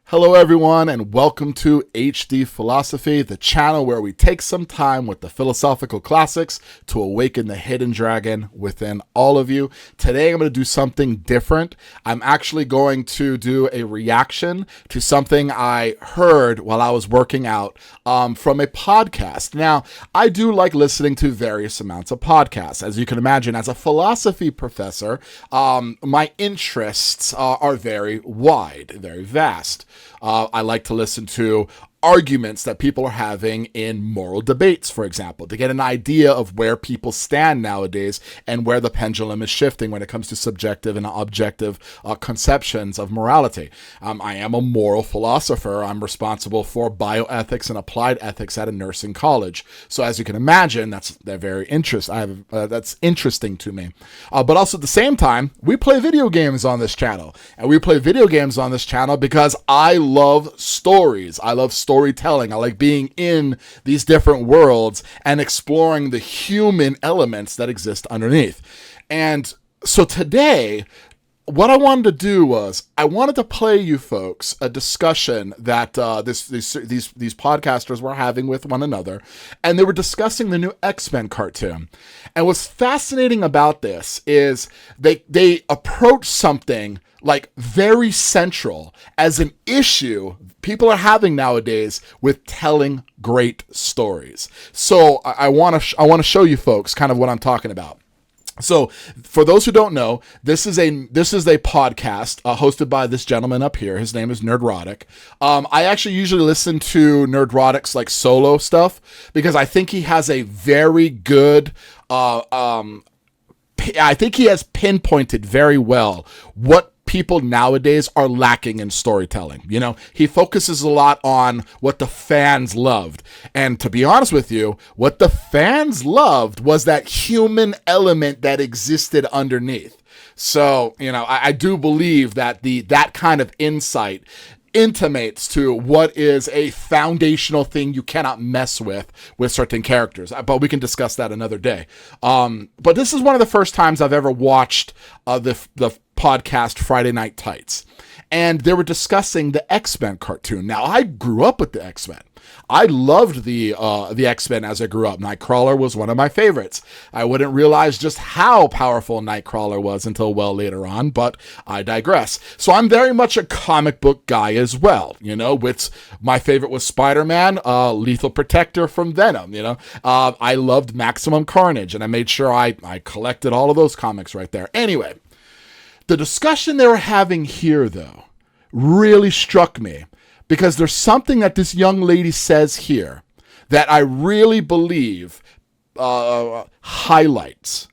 Hello everyone and welcome to HD Philosophy, the channel where we take some time with the philosophical classics to awaken the hidden dragon within all of you. Today I'm going to do something different. I'm actually going to do a reaction to something I heard while I was working out from a podcast. Now, I do like listening to various amounts of podcasts. As you can imagine, as a philosophy professor, my interests are very wide, very vast. I like to listen to arguments that people are having in moral debates, for example, to get an idea of where people stand nowadays and where the pendulum is shifting when it comes to subjective and objective conceptions of morality. I am a moral philosopher. I'm responsible for bioethics and applied ethics at a nursing college. So as you can imagine, that's interesting to me. But also at the same time, we play video games on this channel. And we play video games on this channel because I love stories. I love storytelling. I like being in these different worlds and exploring the human elements that exist underneath. And so today, what I wanted to do was I wanted to play you folks a discussion that these podcasters were having with one another, and they were discussing the new X-Men cartoon. And what's fascinating about this is they approach something like very central as an issue people are having nowadays with telling great stories. So I want to show you folks kind of what I'm talking about. So for those who don't know, this is a podcast hosted by this gentleman up here. His name is Nerdrotic. I actually usually listen to Nerdrotic's like solo stuff because I think he has a very good I think he has pinpointed very well what people nowadays are lacking in storytelling. You know, he focuses a lot on what the fans loved. And to be honest with you, what the fans loved was that human element that existed underneath. So, you know, I do believe that that kind of insight intimates to what is a foundational thing you cannot mess with certain characters. But we can discuss that another day. But this is one of the first times I've ever watched the podcast Friday Night Tights. And they were discussing the X-Men cartoon. Now, I grew up with the X-Men. I loved the X-Men as I grew up. Nightcrawler was one of my favorites. I wouldn't realize just how powerful Nightcrawler was until well later on, but I digress. So I'm very much a comic book guy as well. You know, my favorite was Spider-Man, Lethal Protector from Venom. You know, I loved Maximum Carnage, and I made sure I collected all of those comics right there. Anyway, the discussion they were having here, though, really struck me. Because there's something that this young lady says here that I really believe highlights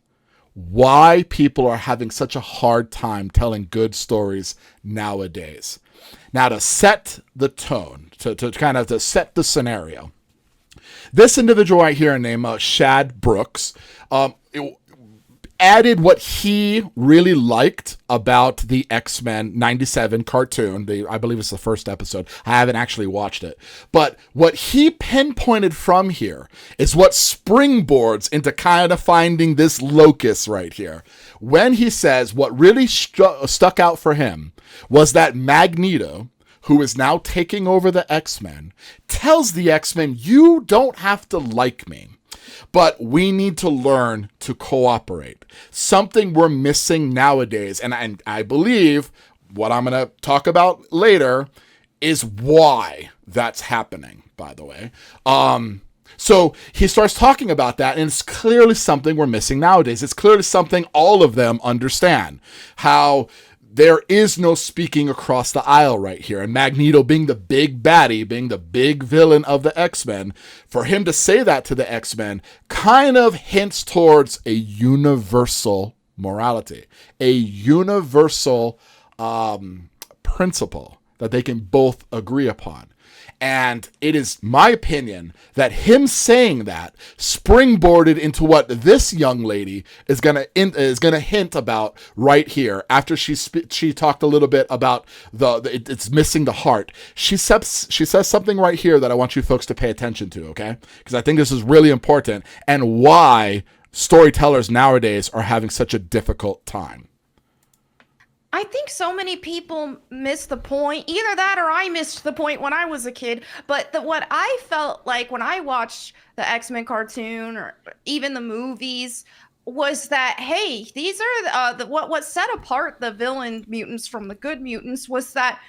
why people are having such a hard time telling good stories nowadays. Now, to set the tone, to set the scenario, this individual right here named Shad Brooks added what he really liked about the X-Men 97 cartoon. I believe it's the first episode. I haven't actually watched it. But what he pinpointed from here is what springboards into kind of finding this locus right here. When he says what really stuck out for him was that Magneto, who is now taking over the X-Men, tells the X-Men, "You don't have to like me, but we need to learn to cooperate." Something we're missing nowadays, and I believe what I'm going to talk about later is why that's happening, by the way. So he starts talking about that, and it's clearly something we're missing nowadays. It's clearly something all of them understand, how there is no speaking across the aisle right here. And Magneto being the big baddie, being the big villain of the X-Men, for him to say that to the X-Men kind of hints towards a universal morality, a universal principle that they can both agree upon. And it is my opinion that him saying that springboarded into what this young lady is gonna hint about right here. After she talked a little bit about it's missing the heart. She says something right here that I want you folks to pay attention to, okay? Because I think this is really important and why storytellers nowadays are having such a difficult time. I think so many people miss the point. Either that or I missed the point when I was a kid. But what I felt like when I watched the X-Men cartoon or even the movies was that, hey, these are what set apart the villain mutants from the good mutants was that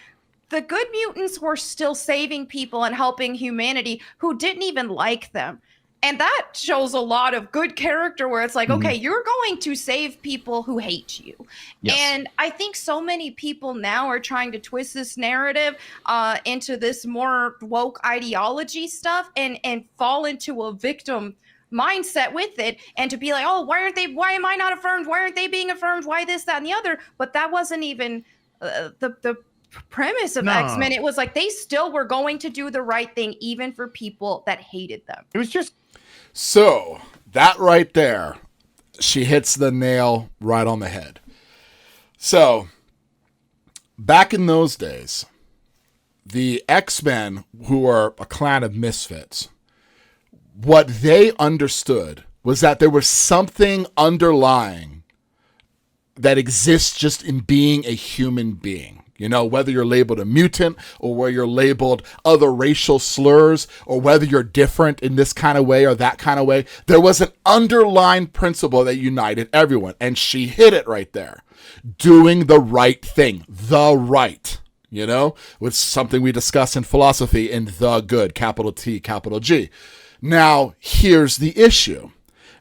the good mutants were still saving people and helping humanity who didn't even like them. And that shows a lot of good character where it's like, okay, you're going to save people who hate you. Yes. And I think so many people now are trying to twist this narrative into this more woke ideology stuff and fall into a victim mindset with it, and to be like, oh, why am I not affirmed? Why aren't they being affirmed? Why this, that, and the other? But that wasn't even the premise of X-Men. It was like they still were going to do the right thing even for people that hated them. It was just... So, that right there, she hits the nail right on the head. So, back in those days, the X-Men, who are a clan of misfits, what they understood was that there was something underlying that exists just in being a human being. You know, whether you're labeled a mutant or whether you're labeled other racial slurs or whether you're different in this kind of way or that kind of way, there was an underlying principle that united everyone. And she hit it right there. Doing the right thing. The right. You know, with something we discuss in philosophy in the good, capital T, capital G. Now, here's the issue.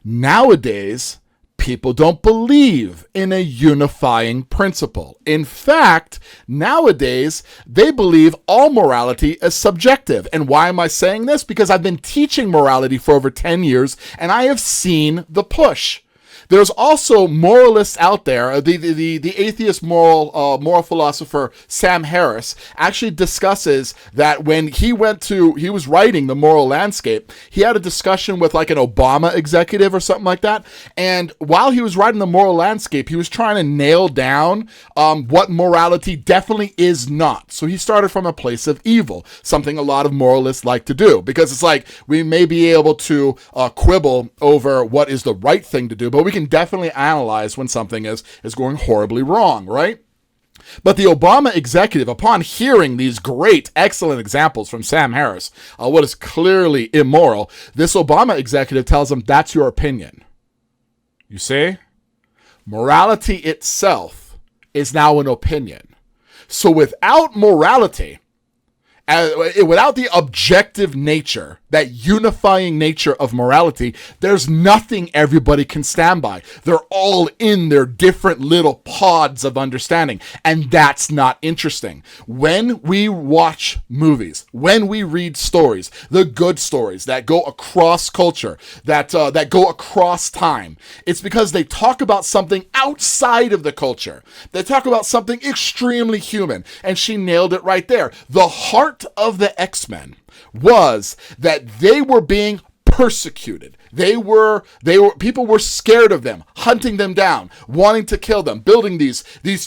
Nowadays, people don't believe in a unifying principle. In fact, nowadays, they believe all morality is subjective. And why am I saying this? Because I've been teaching morality for over 10 years, and I have seen the push. There's also moralists out there. The atheist moral philosopher Sam Harris actually discusses that when he was writing The Moral Landscape, he had a discussion with like an Obama executive or something like that. And while he was writing The Moral Landscape, he was trying to nail down what morality definitely is not. So he started from a place of evil, something a lot of moralists like to do, because it's like we may be able to quibble over what is the right thing to do, but we can definitely analyze when something is going horribly wrong, right? But the Obama executive, upon hearing these great, excellent examples from Sam Harris, what is clearly immoral, this Obama executive tells him, that's your opinion. You see? Morality itself is now an opinion. So without morality, without the objective nature, that unifying nature of morality, there's nothing everybody can stand by. They're all in their different little pods of understanding, and that's not interesting. When we watch movies, when we read stories, the good stories that go across culture, that go across time, it's because they talk about something outside of the culture. They talk about something extremely human, and she nailed it right there. The heart of the X-Men was that they were being persecuted. People were scared of them, hunting them down, wanting to kill them, building these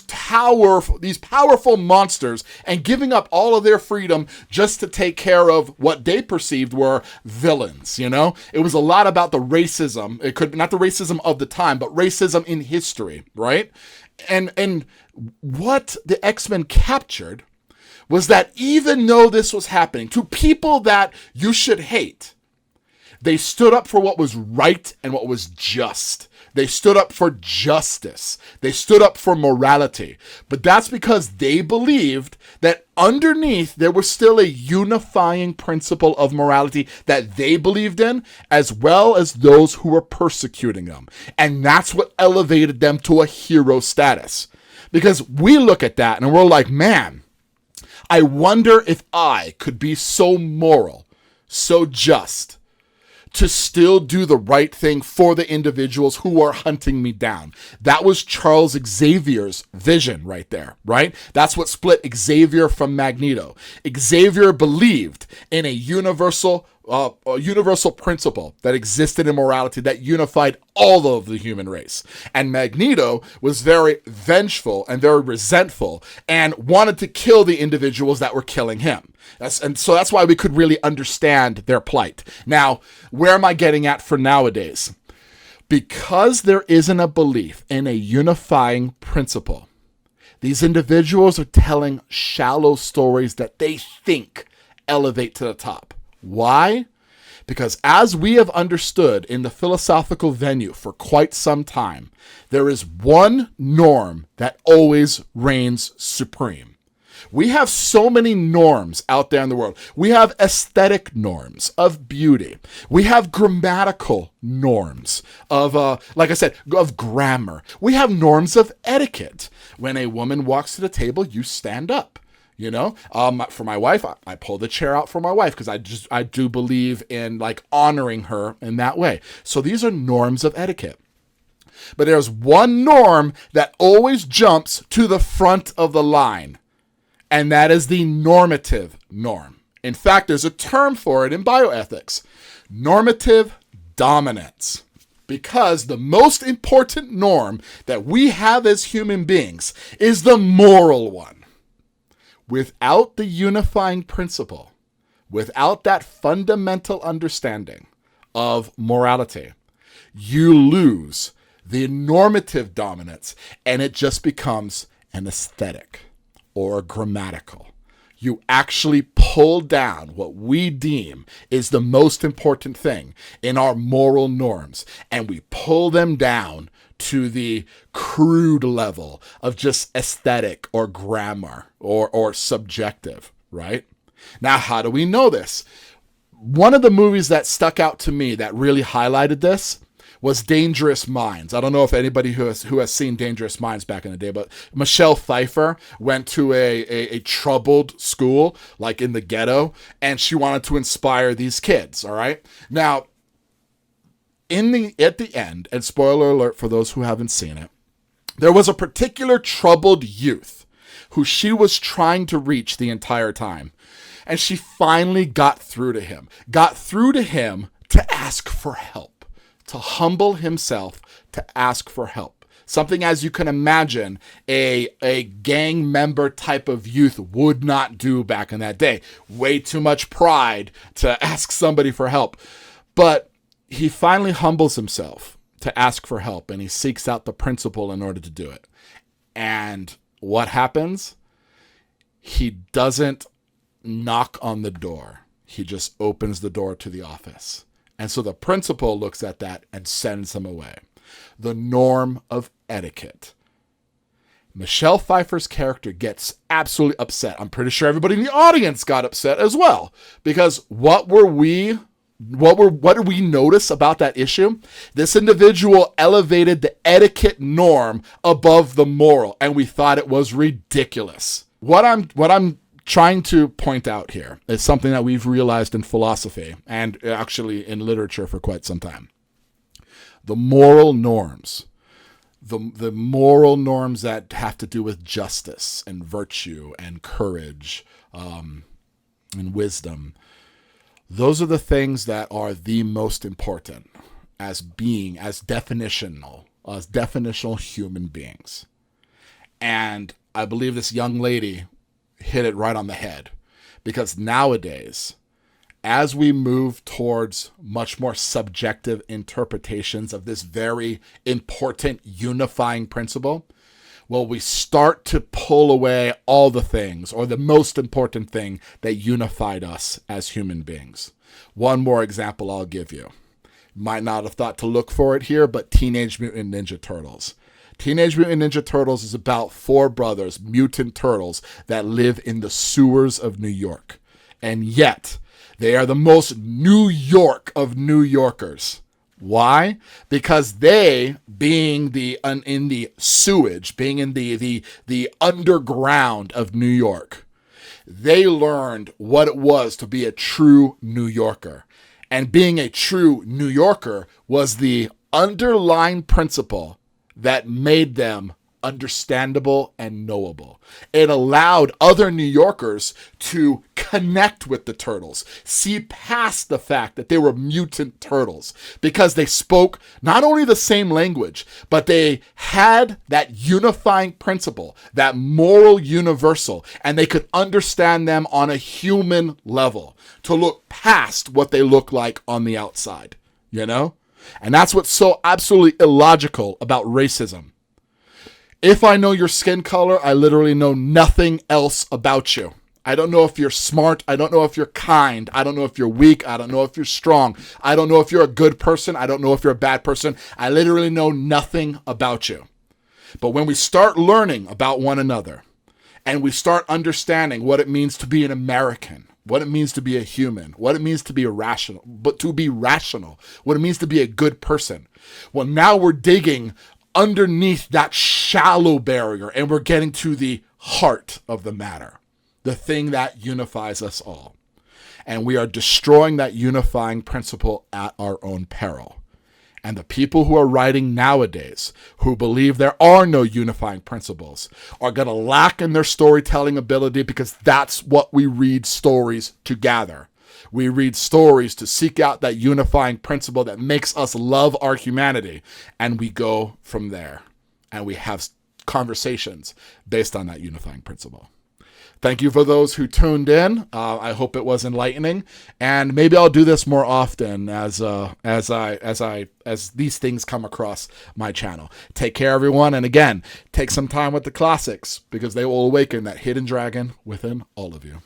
powerful monsters and giving up all of their freedom just to take care of what they perceived were villains, you know? It was a lot about the racism. It could not the racism of the time, but racism in history, right? And what the X-Men captured was that even though this was happening to people that you should hate, they stood up for what was right and what was just. They stood up for justice. They stood up for morality. But that's because they believed that underneath there was still a unifying principle of morality that they believed in, as well as those who were persecuting them. And that's what elevated them to a hero status. Because we look at that and we're like, man, I wonder if I could be so moral, so just, to still do the right thing for the individuals who are hunting me down. That was Charles Xavier's vision right there, right? That's what split Xavier from Magneto. Xavier believed in a universal principle that existed in morality that unified all of the human race. And Magneto was very vengeful and very resentful and wanted to kill the individuals that were killing him. So that's why we could really understand their plight. Now, where am I getting at for nowadays? Because there isn't a belief in a unifying principle, These individuals are telling shallow stories that they think elevate to the top. Why? Because as we have understood in the philosophical venue for quite some time, there is one norm that always reigns supreme. We have so many norms out there in the world. We have aesthetic norms of beauty. We have grammatical norms of, like I said, of grammar. We have norms of etiquette. When a woman walks to the table, you stand up. You know, for my wife, I pull the chair out for my wife because I do believe in like honoring her in that way. So these are norms of etiquette. But there's one norm that always jumps to the front of the line, and that is the normative norm. In fact, there's a term for it in bioethics, normative dominance. Because the most important norm that we have as human beings is the moral one. Without the unifying principle, without that fundamental understanding of morality, you lose the normative dominance and it just becomes an aesthetic or grammatical. You actually pull down what we deem is the most important thing in our moral norms, and we pull them down to the crude level of just aesthetic or grammar or subjective, right? Now, how do we know this? One of the movies that stuck out to me that really highlighted this was Dangerous Minds. I don't know if anybody who has seen Dangerous Minds back in the day, but Michelle Pfeiffer went to a troubled school, like in the ghetto, and she wanted to inspire these kids, all right? Now, at the end, and spoiler alert for those who haven't seen it, there was a particular troubled youth who she was trying to reach the entire time. And she finally got through to him to ask for help, to humble himself, to ask for help. Something, as you can imagine, a gang member type of youth would not do back in that day. Way too much pride to ask somebody for help. But he finally humbles himself to ask for help, and he seeks out the principal in order to do it. And what happens? He doesn't knock on the door. He just opens the door to the office. And so the principal looks at that and sends him away. The norm of etiquette. Michelle Pfeiffer's character gets absolutely upset. I'm pretty sure everybody in the audience got upset as well. Because what did we notice about that issue? This individual elevated the etiquette norm above the moral, and we thought it was ridiculous. What I'm trying to point out here is something that we've realized in philosophy and actually in literature for quite some time. The moral norms, the moral norms that have to do with justice and virtue and courage and wisdom, those are the things that are the most important as definitional human beings. And I believe this young lady hit it right on the head, because nowadays, as we move towards much more subjective interpretations of this very important unifying principle, well, we start to pull away all the things, or the most important thing that unified us as human beings. One more example I'll give you. Might not have thought to look for it here, but Teenage Mutant Ninja Turtles. Teenage Mutant Ninja Turtles is about 4 brothers, mutant turtles, that live in the sewers of New York. And yet, they are the most New York of New Yorkers. Why? Because they, being in the sewage, being in the underground of New York, they learned what it was to be a true New Yorker. And being a true New Yorker was the underlying principle that made them understandable and knowable. It allowed other New Yorkers to connect with the turtles, see past the fact that they were mutant turtles, because they spoke not only the same language, but they had that unifying principle, that moral universal, and they could understand them on a human level, to look past what they look like on the outside, you know? And that's what's so absolutely illogical about racism. If I know your skin color, I literally know nothing else about you. I don't know if you're smart. I don't know if you're kind. I don't know if you're weak. I don't know if you're strong. I don't know if you're a good person. I don't know if you're a bad person. I literally know nothing about you. But when we start learning about one another and we start understanding what it means to be an American, what it means to be a human, what it means to be irrational, but to be rational, what it means to be a good person, well, now we're digging underneath that shallow barrier and we're getting to the heart of the matter. The thing that unifies us all. And we are destroying that unifying principle at our own peril. And the people who are writing nowadays, who believe there are no unifying principles, are going to lack in their storytelling ability, because that's what we read stories to gather. We read stories to seek out that unifying principle that makes us love our humanity. And we go from there. And we have conversations based on that unifying principle. Thank you for those who tuned in. I hope it was enlightening, and maybe I'll do this more often as these things come across my channel. Take care, everyone, and again, take some time with the classics, because they will awaken that hidden dragon within all of you.